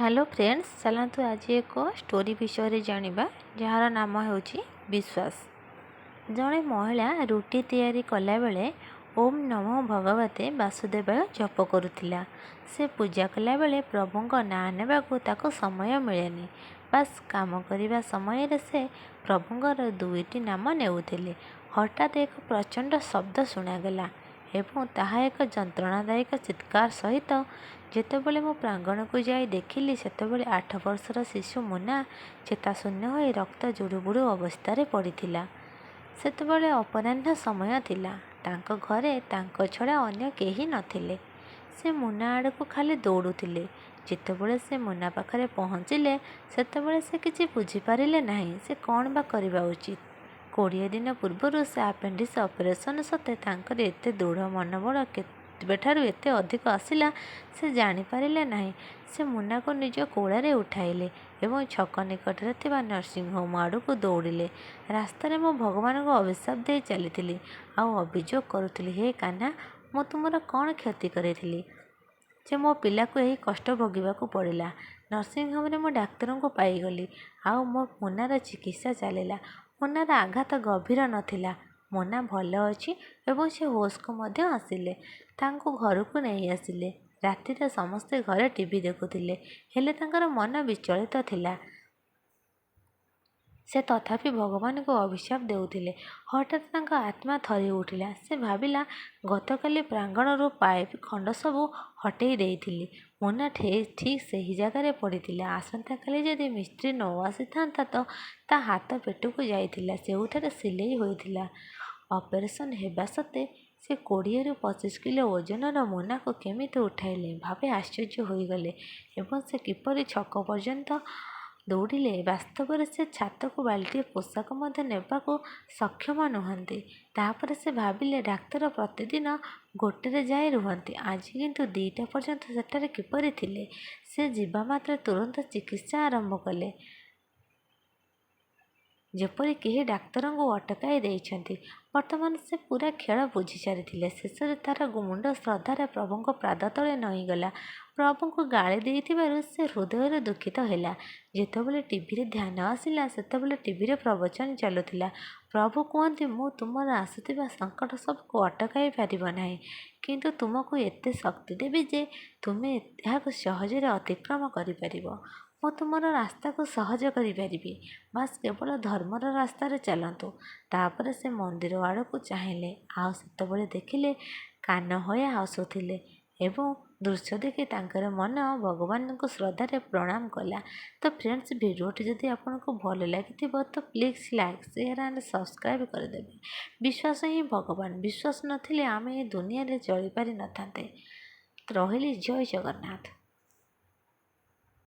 Hello friends, चलतु आज एक स्टोरी विषय जानिबा जार नाम होची विश्वास। जड़े महिला रुटी तैयारी कला बेले ओम नमो भगवते वासुदेवाय जप करुथिला। से पूजा कला बेले प्रभुंक ना नेबाकू ताको समय मिलेनी। बास काम करिबा समय रे से प्रभुंकर दुईटी नाम नेउथिले। हठात एक प्रचंड शब्द शुणागला एवं ताहा एक जंत्रणादायक चित्कार सहित जेतेबेले मो प्रांगण को जाई देखिली सेतेबेले 8 वर्षर शिशु मुना चेताशून्य होई रक्त जुड़ुबुड़ु अवस्था पड़िथिला। सेतेबेले अपराह्न समय थिला। तांको घरे तांको छड़ा अन्य केही नथिले। से मुना आड़को खाली दौड़ुथिले। जेतेबेले से मुना पाखरे पहुँचिले सेतेबेले से किछि बुझी पारिले नाही से कौन बा करिबा उचित। 20 दिन पूर्व से आपेंडिक्स ऑपरेशन सते तांकर एते दृढ़ मनोबल केबेठारु एते अधिक आसिला से जानी पारिले नाही। से मुना को निज कोड़े उठाइले एवं छक निकटरे थिबा नर्सिंग होम आड़को दौड़िले। रास्तार मो भगवान को अभिशाप दे चली आउ अभियोग करुली, हे कान्हा मु तुमर कौन क्षति करी जे मो पिला को यही कष्ट भोगवाक पड़ा। नर्सिंग होम मु डाक्तर को पाईगली आउ मो मुनार चिकित्सा चलला। मुनार आघात गभीर नथिला। मुना भल अच्छी एवं से होश को मध्य आसिले। तांको घर को नहीं आसिले। राति समस्ते घरे टीवी देखुथिले हेले तांकर मन विचलित थिला। से तथापि भगवान को अभिशाप देउथिले। हठात तांका आत्मा थरी उठिला। से भाविला गतकाली प्रांगणरू पाइप खंड सबू हटेई देइथिली। मुना ठीक सही जगार पड़िथिला। आसंता काली जदि मिस्त्री न आसी थांता तो ता हाथ पेटू जाइथिला। सेउठारे सिलेई होइथिला। ऑपरेशन हेबा सत्ते से 20 ରୁ 25 किलो ओजनर मुना को केमिति उठाइले भावे आश्चर्य होइगले एवं से किपरि छक पर्यंत दौड़िले। वास्तव में से छात को बाल्टी पोशाक मध्य नेबाकू सक्षम नुहंती। तापर से भाविले डाक्तर प्रतिदिन गोटे जाए रुहंती, आज किंतु 2टा पर्यंत सेठारे किपरि थिले। से जीवा मात्र तुरंत चिकित्सा आरंभ कले जेपरी केही डाक्तर को अटकाई देइछंती। वर्तमान से पूरा खेल बुझी सारी। शेष तार मुंड श्रद्धार प्रभु को पाद तले नईगला। प्रभु को गाली देइथिबारु से हृदय दुखित हैला। जेतेबेले टीवी ध्यान आसिला सेतेबेले टीवी प्रवचन चलुथिला। प्रभु कहते मु तुमर आसुथिबा संकट सबको अटकाई पारिब नाही, किंतु तुमको एते शक्ति देवी जे तुमे एहाको सहजरे अतिक्रम करि पारिबो। मु तुमर रास्ता को सहज करी। बास केवल धर्मर रास्तार चलतु। तापर से मंदिर आड़ को चाहिए आउ सेतबेले देखिले कान होया हसुथिले एवं दृश्य देखि तांकर मन भगवान को श्रद्धारे प्रणाम कला। तो फ्रेंड्स, वीडियोटी जदि आपको भल लगी तो please like share and subscribe करदेवे। विश्वास ही भगवान। विश्वास नथिले आमे दुनिया रे चली पारि नथांते। रहिली। जय जगन्नाथ।